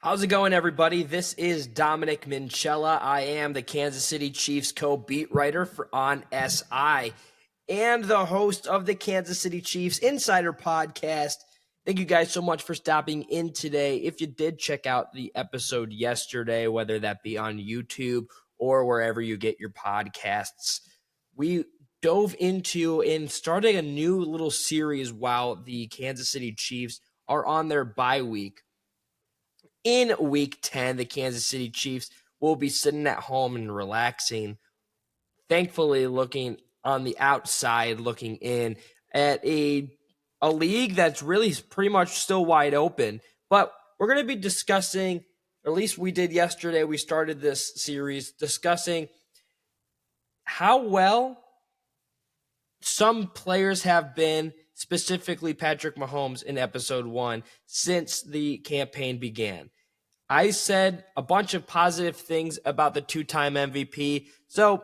How's it going, everybody? This is Dominic Minchella. I am the Kansas City Chiefs co-beat writer on SI and the host of the Kansas City Chiefs Insider Podcast. Thank you guys so much for stopping in today. If you did check out the episode yesterday, whether that be on YouTube or wherever you get your podcasts, we dove into and started a new little series while the Kansas City Chiefs are on their bye week. In Week 10, the Kansas City Chiefs will be sitting at home and relaxing, thankfully looking on the outside, looking in at a league that's really pretty much still wide open. But we're going to be discussing, or at least we did yesterday, we started this series discussing how well some players have been, specifically Patrick Mahomes in episode 1, since the campaign began. I said a bunch of positive things about the two-time MVP. So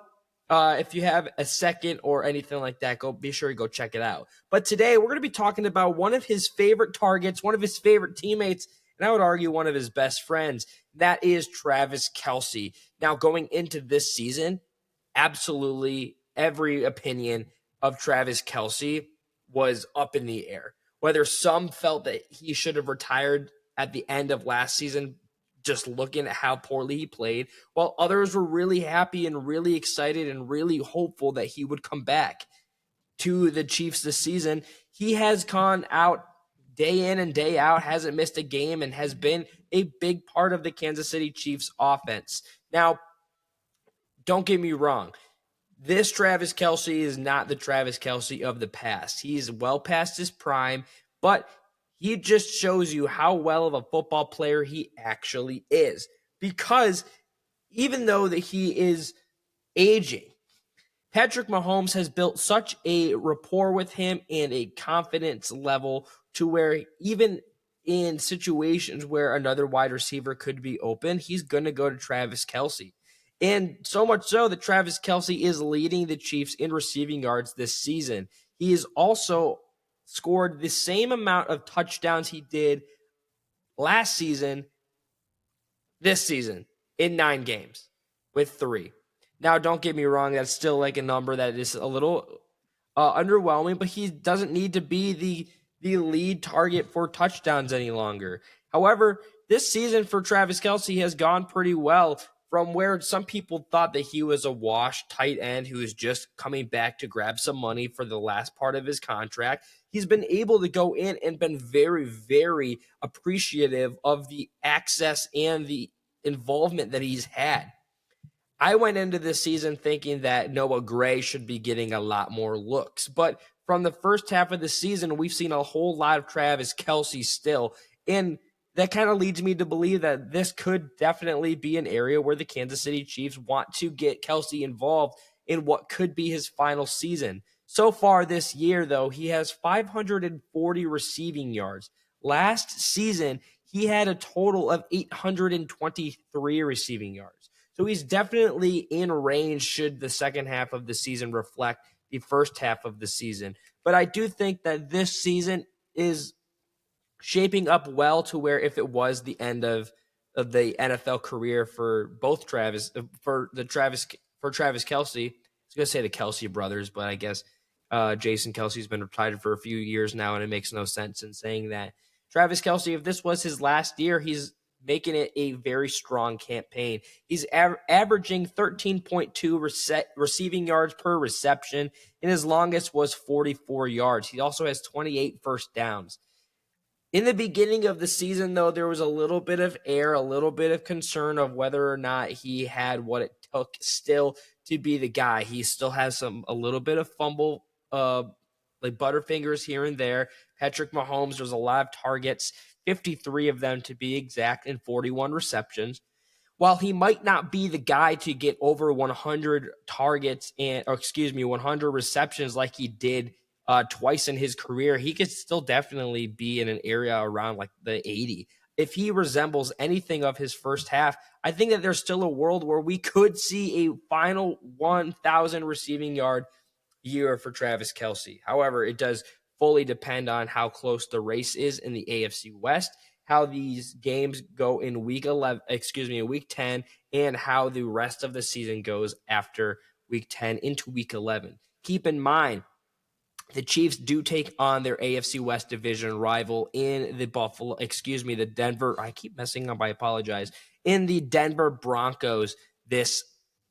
if you have a second or anything like that, be sure to go check it out. But today we're going to be talking about one of his favorite targets, one of his favorite teammates, and I would argue one of his best friends. That is Travis Kelce. Now, going into this season, absolutely every opinion of Travis Kelce was up in the air. Whether some felt that he should have retired at the end of last season, just looking at how poorly he played, while others were really happy and really excited and really hopeful that he would come back to the Chiefs this season. He has gone out day in and day out, hasn't missed a game, and has been a big part of the Kansas City Chiefs offense. Now, don't get me wrong. This Travis Kelce is not the Travis Kelce of the past. He's well past his prime, but he just shows you how well of a football player he actually is. Because even though that he is aging, Patrick Mahomes has built such a rapport with him and a confidence level to where even in situations where another wide receiver could be open, he's going to go to Travis Kelce. And so much so that Travis Kelce is leading the Chiefs in receiving yards this season. He is also scored the same amount of touchdowns he did last season, this season, in 9 games with 3. Now, don't get me wrong, that's still like a number that is a little underwhelming, but he doesn't need to be the lead target for touchdowns any longer. However, this season for Travis Kelce has gone pretty well, from where some people thought that he was a washed tight end who was just coming back to grab some money for the last part of his contract. He's been able to go in and been very, very appreciative of the access and the involvement that he's had. I went into this season thinking that Noah Gray should be getting a lot more looks, but from the first half of the season, we've seen a whole lot of Travis Kelce still, and that kind of leads me to believe that this could definitely be an area where the Kansas City Chiefs want to get Kelce involved in what could be his final season. So far this year, though, he has 540 receiving yards. Last season, he had a total of 823 receiving yards. So he's definitely in range should the second half of the season reflect the first half of the season. But I do think that this season is shaping up well to where if it was the end of the NFL career for both Travis Kelce, I was going to say the Kelce brothers, but I guess Jason Kelce's been retired for a few years now, and it makes no sense in saying that. Travis Kelce, if this was his last year, he's making it a very strong campaign. He's averaging 13.2 receiving yards per reception, and his longest was 44 yards. He also has 28 first downs. In the beginning of the season, though, there was a little bit of air, a little bit of concern of whether or not he had what it took still to be the guy. He still has a little bit of fumble, like butterfingers here and there. Patrick Mahomes, there's a lot of targets, 53 of them to be exact, and 41 receptions. While he might not be the guy to get over 100 targets 100 receptions like he did twice in his career, he could still definitely be in an area around like the 80. If he resembles anything of his first half, I think that there's still a world where we could see a final 1,000 receiving yard year for Travis Kelce. However, it does fully depend on how close the race is in the AFC West, how these games go in week 10, and how the rest of the season goes after week 10 into week 11. Keep in mind, the Chiefs do take on their AFC West division rival in the Denver. I keep messing up. I apologize. In the Denver Broncos this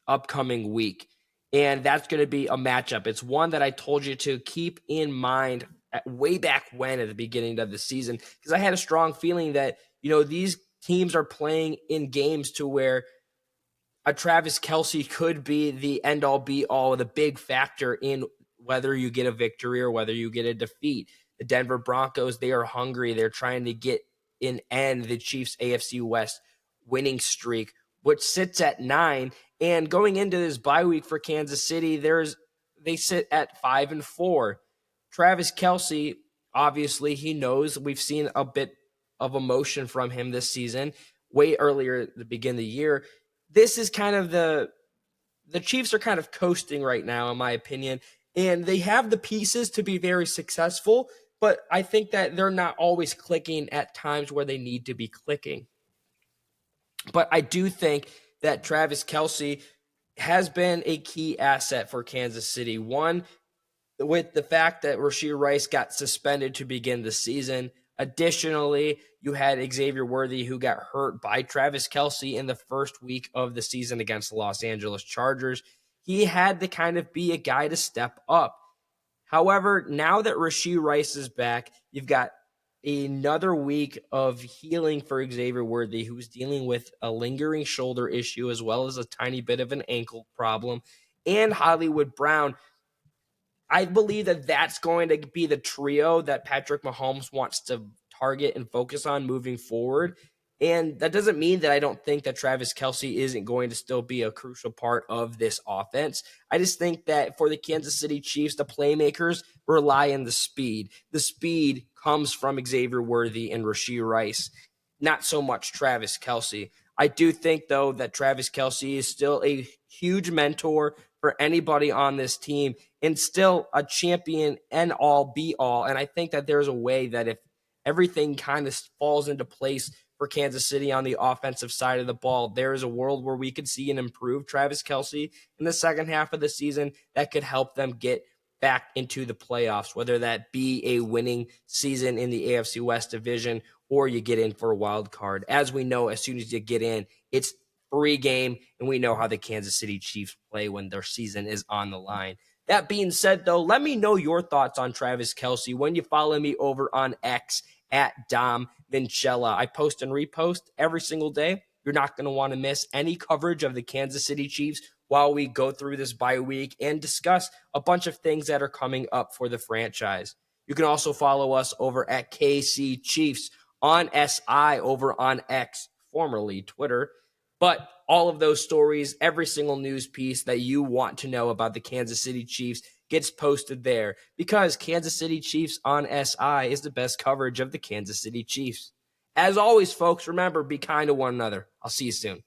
upcoming week. And that's going to be a matchup. It's one that I told you to keep in mind way back when at the beginning of the season, because I had a strong feeling that, these teams are playing in games to where a Travis Kelce could be the end all be all, the big factor in whether you get a victory or whether you get a defeat. The Denver Broncos, they are hungry. They're trying to get end the Chiefs AFC West winning streak, which sits at 9. And going into this bye week for Kansas City, they sit at 5-4. Travis Kelce, obviously, he knows. We've seen a bit of emotion from him this season, way earlier at the beginning of the year. This is kind of the Chiefs are kind of coasting right now, in my opinion, and they have the pieces to be very successful, but I think that they're not always clicking at times where they need to be clicking. But I do think that Travis Kelce has been a key asset for Kansas City. One, with the fact that Rashee Rice got suspended to begin the season. Additionally, you had Xavier Worthy, who got hurt by Travis Kelce in the first week of the season against the Los Angeles Chargers. He had to kind of be a guy to step up. However, now that Rashee Rice is back, you've got another week of healing for Xavier Worthy, who's dealing with a lingering shoulder issue as well as a tiny bit of an ankle problem, and Hollywood Brown. I believe that that's going to be the trio that Patrick Mahomes wants to target and focus on moving forward. And that doesn't mean that I don't think that Travis Kelce isn't going to still be a crucial part of this offense. I just think that for the Kansas City Chiefs, the playmakers rely on the speed. The speed comes from Xavier Worthy and Rashee Rice, not so much Travis Kelce. I do think, though, that Travis Kelce is still a huge mentor for anybody on this team and still a champion and all be all. And I think that there's a way that if everything kind of falls into place for Kansas City on the offensive side of the ball, there is a world where we could see an improved Travis Kelce in the second half of the season that could help them get back into the playoffs, whether that be a winning season in the AFC West division or you get in for a wild card. As we know, as soon as you get in, it's free game, and we know how the Kansas City Chiefs play when their season is on the line. That being said, though, let me know your thoughts on Travis Kelce when you follow me over on X at Dom Vincella. I post and repost every single day. You're not going to want to miss any coverage of the Kansas City Chiefs while we go through this bye week and discuss a bunch of things that are coming up for the franchise. You can also follow us over at KC Chiefs on SI over on X, formerly Twitter. But all of those stories, every single news piece that you want to know about the Kansas City Chiefs gets posted there, because Kansas City Chiefs on SI is the best coverage of the Kansas City Chiefs. As always, folks, remember, be kind to one another. I'll see you soon.